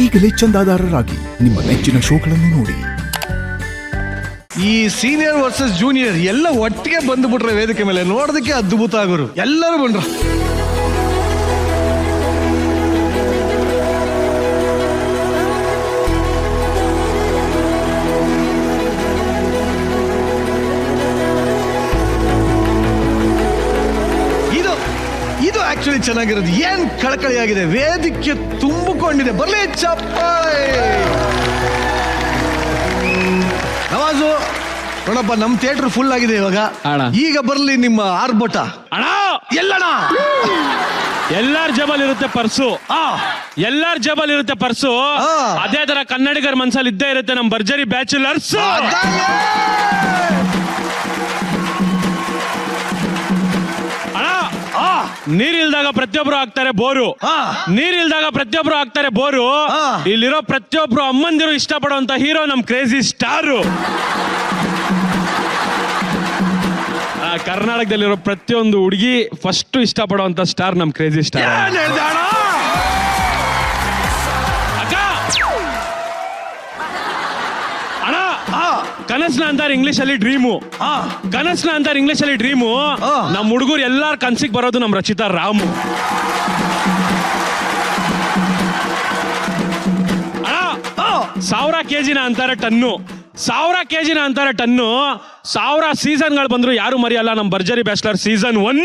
ಈಗಲೇ ಚಂದಾದಾರರಾಗಿ ನಿಮ್ಮ ನೆಚ್ಚಿನ ಶೋಗಳನ್ನು ನೋಡಿ. ಈ ಸೀನಿಯರ್ ವರ್ಸಸ್ ಜೂನಿಯರ್ ಎಲ್ಲ ಒಟ್ಟಿಗೆ ಬಂದ್ಬಿಟ್ರೆ ವೇದಿಕೆ ಮೇಲೆ ನೋಡೋದಕ್ಕೆ ಅದ್ಭುತ ಆಗೋರು. ಎಲ್ಲರೂ ಬಂದ್ರು. ಇದು ಆಕ್ಚುಲಿ ಚೆನ್ನಾಗಿರೋದು. ಏನ್ ಕಳಕಳಿಯಾಗಿದೆ, ವೇದಿಕೆ ತುಂಬಿಕೊಂಡಿದೆ. ಬರ್ಲಿ ಚಪ್ಪಾಳೆ. ನವಾಜು ನೋಡಪ್ಪ, ನಮ್ ಥಿಯೇಟರ್ ಫುಲ್ ಆಗಿದೆ ಇವಾಗ. ಈಗ ಬರ್ಲಿ ನಿಮ್ಮ ಆರ್ಭಟ. ಅಣ್ಣ ಎಲ್ಲಣ್ಣ? ಎಲ್ಲಾರ್ ಜಬಲ್ ಇರುತ್ತೆ ಪರ್ಸು. ಎಲ್ಲಾರ್ ಜಬಲ್ ಇರುತ್ತೆ ಪರ್ಸು. ಅದೇ ತರ ಕನ್ನಡಿಗರ ಮನ್ಸಲ್ಲಿ ಇದ್ದೇ ಇರುತ್ತೆ ನಮ್ ಭರ್ಜರಿ ಬ್ಯಾಚುಲರ್ಸ್. ನೀರಿಲ್ದಾಗ ಪ್ರತಿಯೊಬ್ರು ಆಗ್ತಾರೆ ಬೋರು. ನೀರಿಲ್ದಾಗ ಪ್ರತಿಯೊಬ್ರು ಆಗ್ತಾರೆ ಬೋರು. ಇಲ್ಲಿರೋ ಪ್ರತಿಯೊಬ್ರು ಅಮ್ಮಂದಿರು ಇಷ್ಟಪಡುವಂತ ಹೀರೋ ನಮ್ ಕ್ರೇಜಿ ಸ್ಟಾರು. ಕರ್ನಾಟಕದಲ್ಲಿರೋ ಪ್ರತಿಯೊಂದು ಹುಡುಗಿ ಫಸ್ಟ್ ಇಷ್ಟಪಡುವಂತ ಸ್ಟಾರ್ ನಮ್ ಕ್ರೇಜಿ ಸ್ಟಾರ್. ಕನಸ್ನ ಅಂತಾರೆ ಇಂಗ್ಲಿಷ್ ಅಲ್ಲಿ ಡ್ರೀಮು. ಕನಸ್ನ ಅಂತಾರೆ ಇಂಗ್ಲಿಷ್ ಅಲ್ಲಿ ಡ್ರೀಮು. ನಮ್ ಹುಡುಗರು ಎಲ್ಲಾರ ಕನ್ಸಿಗೆ ಬರೋದು ನಮ್ ರಚಿತಾ ರಾಮು. ಸಾವಿರ ಕೆಜಿನ ಅಂತಾರೆ ಟನ್ನು. 1000 ಕೆಜಿನ ಅಂತಾರೆ ಟನ್ನು. 1000 ಸೀಸನ್ಗಳು ಬಂದ್ರು ಯಾರು ಮರೆಯಲ್ಲ ನಮ್ ಭರ್ಜರಿ ಬ್ಯಾಚುಲರ್ ಸೀಸನ್ 1.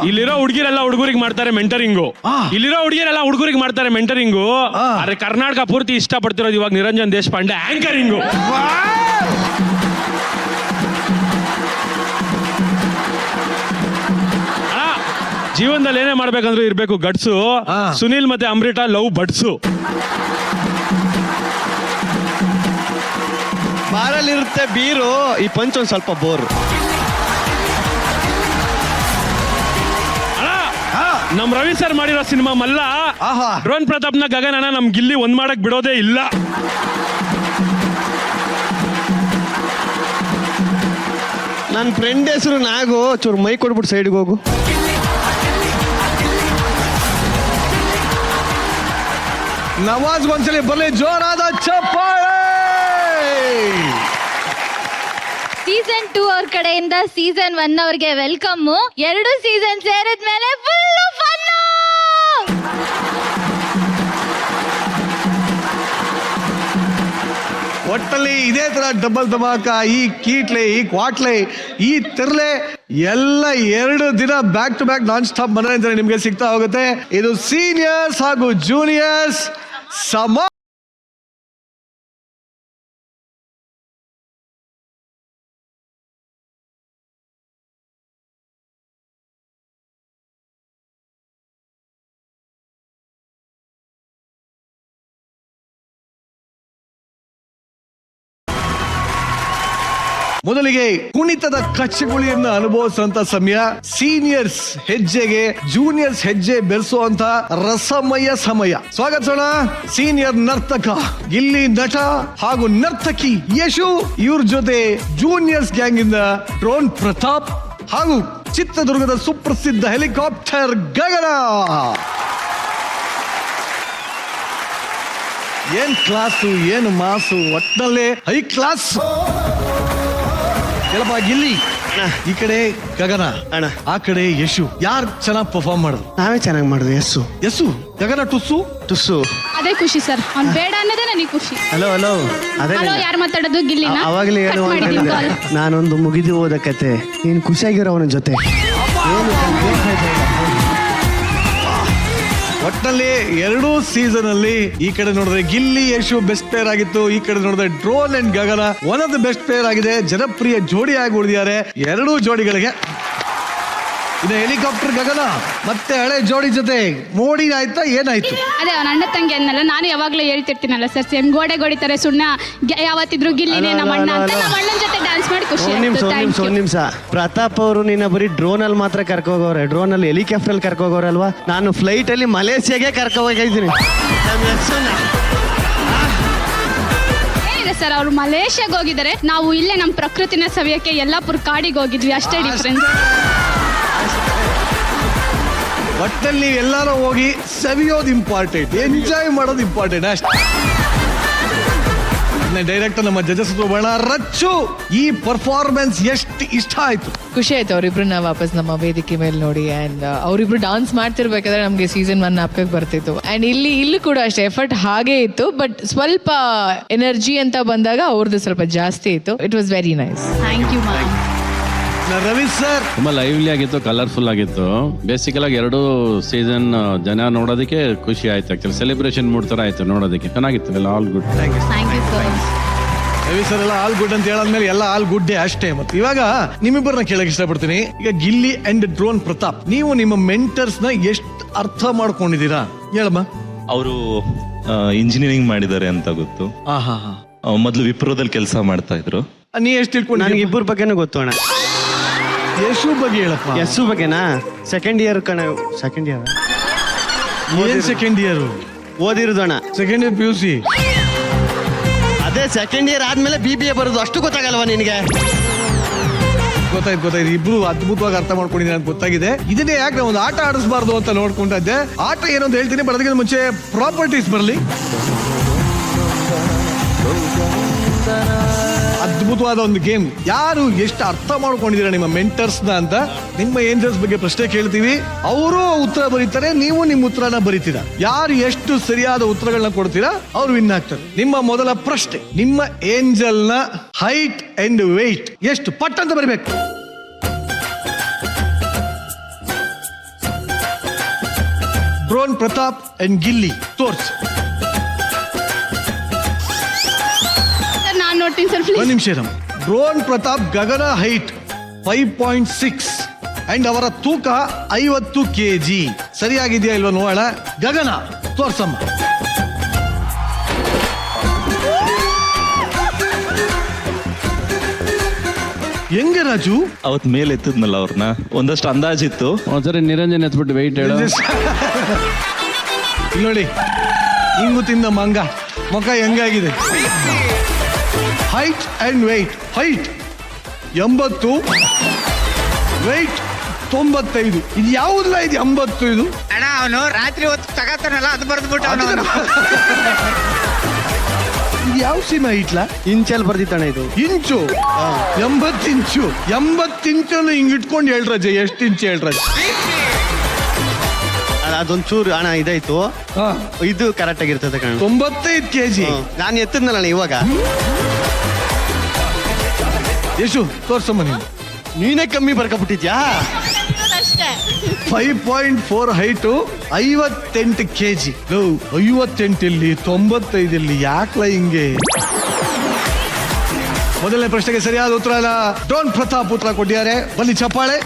ಇಲ್ಲಿರೋ ಹುಡುಗಿರೆಲ್ಲ ಹುಡುಗರಿಗೆ ಮಾಡ್ತಾರೆ ಮೆಂಟರಿಂಗು. ಇಲ್ಲಿರೋ ಹುಡುಗಿರೆಲ್ಲ ಹುಡುಗರಿಗೆ ಮಾಡ್ತಾರೆ ಮೆಂಟರಿಂಗು. ಆದ್ರೆ ಕರ್ನಾಟಕ ಪೂರ್ತಿ ಇಷ್ಟ ಪಡ್ತಿರೋದು ಇವಾಗ ನಿರಂಜನ್ ದೇಶಪಾಂಡೆ ಆಂಕರಿಂಗು. ಜೀವನದಲ್ಲಿ ಏನೇ ಮಾಡ್ಬೇಕಂದ್ರೂ ಇರ್ಬೇಕು ಗಡ್ಸು. ಸುನಿಲ್ ಮತ್ತೆ ಅಮೃತ ಲವ್ ಬಡ್ಸು. ಬಾರಲ್ಲಿರುತ್ತೆ ಬೀರು, ಈ ಪಂಚ್ ಒಂದ್ ಸ್ವಲ್ಪ ಬೋರ್. ನಮ್ ರವಿ ಸರ್ ಮಾಡಿರೋ ಸಿನಿಮಾ ಮಲ್ಲ. ಡ್ರೋನ್ ಪ್ರತಾಪ್ನ ಗಗನನ ನಮ್ ಗಿಲ್ಲಿ ಒಂದ್ ಮಾಡಕ್ ಬಿಡೋದೇ ಇಲ್ಲ. ನನ್ನ ಫ್ರೆಂಡ್ ಹೆಸರು ನಾಗು. ಚೂರು ಮೈ ಕೊಡ್ಬಿಟ್ಟು ಸೈಡ್ಗೆ ಹೋಗು. ನವಾಜ್ ಒಂದ್ಸಲಿ ಬರ್ಲಿ ಜೋರಾದ ಚಪ್ಪಾಳೆ. ಸೀಸನ್ 2 ಅವ್ರ ಕಡೆಯಿಂದ ಸೀಸನ್ 1 ಅವ್ರಿಗೆ ವೆಲ್ಕಮ್. 2 ಸೀಸನ್ ಸೇರಿದ್ಮೇಲೆ ಫುಲ್ ಫನ್. ಒಟ್ಟಲ್ಲಿ ಇದೇ ತರ ಡಬಲ್ ಧಮಾಕ, ಈ ಕೀಟ್ಲೆ, ಈ ಕ್ವಾಟ್ಲೆ, ಈ ತಿರ್ಲೆ ಎಲ್ಲ 2 ದಿನ back to back non stop ಮನೋರಂಜನೆ ನಿಮ್ಗೆ ಸಿಗ್ತಾ ಹೋಗುತ್ತೆ. ಇದು ಸೀನಿಯರ್ಸ್ ಹಾಗೂ ಜೂನಿಯರ್ಸ್ ಸಮ. ಮೊದಲಿಗೆ ಕುಣಿತದ ಕಚ್ಚಗುಳಿಯನ್ನ ಅನುಭವಿಸುವಂತ ಸಮಯ. ಸೀನಿಯರ್ಸ್ ಹೆಜ್ಜೆಗೆ ಜೂನಿಯರ್ಸ್ ಹೆಜ್ಜೆ ಬೆರೆಸುವಂತ ರಸಮಯ ಸಮಯ. ಸ್ವಾಗತಿಸೋಣ ಸೀನಿಯರ್ ನರ್ತಕ, ಗಿಲ್ಲಿ ನಟ ಹಾಗೂ ನರ್ತಕಿ ಯಶು. ಇವ್ರ ಜೊತೆ ಜೂನಿಯರ್ಸ್ ಗ್ಯಾಂಗ್ ಇಂದ ಡ್ರೋನ್ ಪ್ರತಾಪ್ ಹಾಗೂ ಚಿತ್ರದುರ್ಗದ ಸುಪ್ರಸಿದ್ಧ ಹೆಲಿಕಾಪ್ಟರ್ ಗಗನ. ಏನ್ ಕ್ಲಾಸು, ಏನು ಮಾಸು, ಒಟ್ಟಿನಲ್ಲೇ ಹೈ ಕ್ಲಾಸ್. ಎಲ್ಲಪ್ಪ ಗಿಲ್ಲಿ ಈ ಕಡೆ ಗಗನ ಅಣ್ಣ, ಆ ಕಡೆ ಯಶು. ಯಾರು ಚೆನ್ನಾಗಿ ಪರ್ಫಾರ್ಮ್ ಮಾಡಿದ್ರು? ನಾವೇ ಚೆನ್ನಾಗಿ ಮಾಡಿದ್ವಿ. ಯಶು ಗಗನ ಟುಸ್ಸು ಟುಸ್ಸು. ಅದೇ ಖುಷಿ ಸರ್, ಅವ್ನು ಬೇಡ ಅನ್ನೋದೇ ನನಗೆ ಖುಷಿ. Hello hello. ಅದೇ ಯಾರು ಮಾತಾಡೋದು? ಗಿಲ್ಲಿನ ಅವಾಗಲೇ ಹೇಳುವ ನಾನೊಂದು ಮುಗಿದು ಹೋದ ಕತೆ. ನೀನು ಖುಷಿಯಾಗಿರೋ ಅವನ ಜೊತೆ. ಒಟ್ಟಿನಲ್ಲಿ 2 ಸೀಸನ್ ಅಲ್ಲಿ ಈ ಕಡೆ ನೋಡಿದ್ರೆ ಗಿಲ್ಲಿ ಯಶು ಬೆಸ್ಟ್ ಪ್ಲೇಯರ್ ಆಗಿತ್ತು. ಈ ಕಡೆ ನೋಡಿದ್ರೆ drone and Gagana one of the best player ಆಗಿದೆ. ಜನಪ್ರಿಯ ಜೋಡಿಯಾಗಿ ಉಳಿದಿದ್ದಾರೆ 2 ಜೋಡಿಗಳಿಗೆ. ಇದು ಹೆಲಿಕಾಪ್ಟರ್ ಗಗನ ಮತ್ತೆ ಹಳೆ ಜೋಡಿ ಜೊತೆ ಮೋಡಿ ಆಯ್ತಾ, ಏನಾಯ್ತು? ಅದೇ ಅವನ ಅಣ್ಣ ತಂಗಿ ಅನ್ನಲ್ಲ, ನಾನು ಯಾವಾಗ್ಲೂ ಹೇಳ್ತಿರ್ತೀನಲ್ಲ ಸರ್, ಸೇಮ್ ಗೋಡೆ ಹೊಡಿತಾರೆ ಸುಣ್ಣ. ಯಾವತ್ತಿದ್ರು ಗಿಲ್ಲಿನೇ ನಮ್ಮ ಅಣ್ಣ ಅಂತ ನಮ್ಮ ಅಣ್ಣನ ಜೊತೆ ಡ್ಯಾನ್ಸ್ ಮಾಡಿ ಖುಷಿ. ಒಂದ್ ನಿಮಿಷ. ಪ್ರತಾಪ್ ಅವರು ನಿನ್ನ ಬರೀ ಡ್ರೋನ್ ಅಲ್ಲಿ ಮಾತ್ರ ಕರ್ಕೋಗವ್ರೆ. ಡ್ರೋನ್ ಅಲ್ಲಿ ಹೆಲಿಕಾಪ್ಟರ್ ಅಲ್ಲಿ ಕರ್ಕೋಗವ್ರಲ್ವಾ? ನಾನು ಫ್ಲೈಟ್ ಅಲ್ಲಿ ಮಲೇಷಿಯಾಗೆ ಕರ್ಕೋಗಿದ್ದೀನಿ. ಸರ್ ಅವ್ರು ಮಲೇಷ್ಯಾಗ ಹೋಗಿದ್ದಾರೆ, ನಾವು ಇಲ್ಲೇ ನಮ್ಮ ಪ್ರಕೃತಿನ ಸವಿಯಕ್ಕೆ ಯಲ್ಲಾಪುರ ಕಾಡಿಗೆ ಹೋಗಿದ್ವಿ, ಅಷ್ಟೇ ಡಿಫ್ರೆನ್ಸ್. ಒಟ್ಟಲ್ಲಿ ನೀವು ಎಲ್ಲಾರು ಹೋಗಿ ಸವಿಯೋದು ಇಂಪಾರ್ಟೆಂಟ್, ಎಂಜಾಯ್ ಮಾಡೋದು ಇಂಪಾರ್ಟೆಂಟ್ ಅಷ್ಟೇ. ಡೈರೆಕ್ಟ್ ನಮ್ಮ ಜಜಸ್ ಬಣ ರಚ್ಚು, ಈ ಪರ್ಫಾರ್ಮೆನ್ಸ್ ಎಷ್ಟು ಇಷ್ಟ ಆಯ್ತು? ಖುಷಿ ಆಯ್ತು ಅವರಿಬ್ರನ್ನ ವಾಪಸ್ ನಮ್ಮ ವೇದಿಕೆ ಮೇಲೆ ನೋಡಿ. ಅಂಡ್ ಅವರಿಬ್ರು ಡಾನ್ಸ್ ಮಾಡ್ತಿರ್ಬೇಕಾದ್ರೆ ನಮಗೆ ಸೀಸನ್ 1 ನಾಪಕಕ್ಕೆ ಬರ್ತಿತ್ತು. ಅಂಡ್ ಇಲ್ಲೂ ಕೂಡ ಅಷ್ಟೇ ಎಫರ್ಟ್ ಹಾಗೆ ಇತ್ತು, ಬಟ್ ಸ್ವಲ್ಪ ಎನರ್ಜಿ ಅಂತ ಬಂದಾಗ ಅವ್ರದ್ದು ಸ್ವಲ್ಪ ಜಾಸ್ತಿ ಇತ್ತು. It was very nice. Thank you ma'am. Ravi sir ತುಂಬಾ ಲೈವ್ಲಿ ಆಗಿತ್ತು, ಕಲರ್ಫುಲ್ ಆಗಿತ್ತು. ಬೇಸಿಕಲ್ ಆಗಿ 2 ಸೀಸನ್ ಜನ ನೋಡೋದಕ್ಕೆ ಖುಷಿ ಆಯ್ತು. ಆಕ್ಚುಲಿ ಸೆಲೆಬ್ರೇಷನ್ ಮೂಡ್ ತರ ಆಯ್ತು ನೋಡೋದಕ್ಕೆ, ಚೆನ್ನಾಗಿತ್ತು. ಎಲ್ಲ all good. Thank you sir. Ravi sir ಎಲ್ಲ ಆಲ್ ಗುಡ್ ಅಂತ ಹೇಳಾದ್ಮೇಲೆ ಎಲ್ಲ ಆಲ್ ಗುಡ್ಡೇ ಅಷ್ಟೇ. ಮತ್ತೆ ಇವಾಗ ನಿಮ್ಮಿಬ್ಬರನ್ನ ಕೇಳಕ್ ಇಷ್ಟಪಡ್ತೀನಿ. ಈಗ ಗಿಲ್ಲಿ ಅಂಡ್ ಡ್ರೋನ್ ಪ್ರತಾಪ್, ನೀವು ನಿಮ್ಮ ಮೆಂಟರ್ಸ್ ನ ಎಷ್ಟು ಅರ್ಥ ಮಾಡ್ಕೊಂಡಿದ್ದೀರಾ ಹೇಳಮ್ಮ? ಅವರು ಇಂಜಿನಿಯರಿಂಗ್ ಮಾಡಿದ್ದಾರೆ ಅಂತ ಗೊತ್ತು. ಮೊದಲು ವಿಪ್ರೋದಲ್ಲಿ ಕೆಲಸ ಮಾಡ್ತಾ ಇದ್ರು. ನೀ ಎಷ್ಟು ತಿಳ್ಕೊಂಡು? ನನಗೆ ಇಬ್ಬರ ಬಗ್ಗೆನೂ ಗೊತ್ತು ಅಣ್ಣ. ಯಶು ಬಗ್ಗೆ ಹೇಳಪ್ಪ. ಯಸ್ಸು ಬಗ್ಗೆನಾ? ಸೆಕೆಂಡ್ ಇಯರ್ ಕಣ. ಸೆಕೆಂಡ್ ಇಯರ್ ಏನ್ ಸೆಕೆಂಡ್ ಇಯರ್ ಓದಿರೋದು ಅಣ್ಣ. Second year PUC. ಅದೇ ಸೆಕೆಂಡ್ ಇಯರ್ ಆದ್ಮೇಲೆ BBA ಬರೋದು. ಅಷ್ಟು ಗೊತ್ತಾಗಲ್ವಾ ನಿನಗೆ? ಗೊತ್ತಾಯ್ತು. ಇಬ್ರು ಅದ್ಭುತವಾಗಿ ಅರ್ಥ ಮಾಡ್ಕೊಂಡಿದ್ದೀನಿ ಅಂತ ಗೊತ್ತಾಗಿದೆ. ಇದನ್ನೇ ಯಾಕೆ ನಾವು ಒಂದು ಆಟ ಆಡಿಸಬಾರ್ದು ಅಂತ ನೋಡ್ಕೊಂಡದ್ದೆ. ಆಟ ಏನು ಅಂತ ಹೇಳ್ತೀನಿ, ಬಟ್ ಅದಕ್ಕಿಂತ ಮುಂಚೆ ಪ್ರಾಪರ್ಟೀಸ್ ಬರಲಿ. ಅದ್ಭುತವಾದ ಒಂದು ಗೇಮ್. ಯಾರು ಎಷ್ಟು ಅರ್ಥ ಮಾಡ್ಕೊಂಡಿದ್ದೀರಾ ನಿಮ್ಮ ಮೆಂಟರ್ಸ್ ನ ಅಂತ. ನಿಮ್ಮ ಏಂಜಲ್ಸ್ ಬಗ್ಗೆ ಪ್ರಶ್ನೆ ಕೇಳ್ತೀವಿ, ಅವರು ಉತ್ತರ ಬರೀತಾರೆ, ನೀವು ನಿಮ್ಮ ಉತ್ತರನ ಬರೀತೀರಾ. ಯಾರು ಎಷ್ಟು ಸರಿಯಾದ ಉತ್ತರಗಳನ್ನ ಕೊಡ್ತೀರಾ ಅವ್ರು ವಿನ್ ಆಗ್ತಾರೆ. ನಿಮ್ಮ ಮೊದಲ ಪ್ರಶ್ನೆ, ನಿಮ್ಮ ಏಂಜಲ್ ನ ಹೈಟ್ ಅಂಡ್ ವೆಯ್ಟ್ ಎಷ್ಟು? ಪಟ್ ಅಂತ ಬರೀಬೇಕು. ಡ್ರೋನ್ ಪ್ರತಾಪ್ ಅಂಡ್ ಗಿಲ್ಲಿ ತೋರ್ಸಿ. ನಾನು ನೋಡ್ತೀನಿ ಸರ್, ಪ್ಲೀಸ್. ಒಂದು ನಿಮಿಷ. Drone Pratap Gagana height 5.6 and ಅವರ ತೂಕ 50 kg. ಸರಿಯಾಗಿದೆಯಾ ಇಲ್ವಾ ನೋಡೋಣ. ಗಗನ ತೋರ್ಸಮ್ಮ. ಹೆಂಗೆ ರಾಜು? ಅವತ್ ಮೇಲೆ ಎತ್ತಿದ್ನಲ್ಲ ಅವ್ರನ್ನ, ಒಂದಷ್ಟು ಅಂದಾಜಿತ್ತು. ಒಂದ್ಸರಿ ನಿರಂಜನ್ ಎತ್ಬಿಟ್ಟು ವೆಯ್ಟ್ ಹೇಳು. ಇಲ್ಲಿ ನೋಡಿ, ಹಿಂಗು ತಿಂದ ಮಂಗ ಮುಖ ಹೆಂಗಾಗಿದೆ. Height and weight. Height 80, weight 95. ಇದು ಯಾವುದಿಲ್ಲ, ಇದು 80. ಇದು ಅಣ್ಣ ಅವನು ರಾತ್ರಿ ಹೊತ್ತು ತಗತಾನಲ್ಲ, ಅದು ಬರ್ದ್ಬಿಟ್ಟು ಅವನು. ಇದು ಯಾವ ಸೀಮಾ ಹೈಟ್ಲಾ? ಇಂಚಲ್ಲಿ ಬರ್ದಿತ್ತಣ್ಣ ಇದು. ಇಂಚು 80 ಇಂಚು. 80 ಇಂಚನ್ನು ಹಿಂಗ್ ಇಟ್ಕೊಂಡು ಹೇಳ್ರಜ, ಎಷ್ಟು ಇಂಚು ಹೇಳ್ರಜ? ಅದೊಂದು ಚೂರು ಅಣ್ಣ ಇದಾಯ್ತು. ಇದು ಕರೆಕ್ಟ್ ಆಗಿರ್ತದೆ ಕಣ. 95 kg. ನಾನು ಎತ್ತಿದ್ನಲ್ಲ ಇವಾಗ. ಯಶು ತೋರ್ಸಮ್ಮ. ನೀನೇ ಕಮ್ಮಿ ಬರ್ಕೊಬಿಟ್ಟಿದ್ಯಾ? 5.4 ಹೈಟು, 58 kg. 58 ಇಲ್ಲಿ 95 ಇಲ್ಲಿ, ಯಾಕಲ ಹಿಂಗೆ? ಮೊದಲನೇ ಪ್ರಶ್ನೆಗೆ ಸರಿಯಾದ ಉತ್ತರ ಡ್ರೋನ್ ಪ್ರತಾಪ್ ಉತ್ತರ ಕೊಟ್ಟಿದ್ದಾರೆ. ಬನ್ನಿ ಚಪ್ಪಾಳೆ.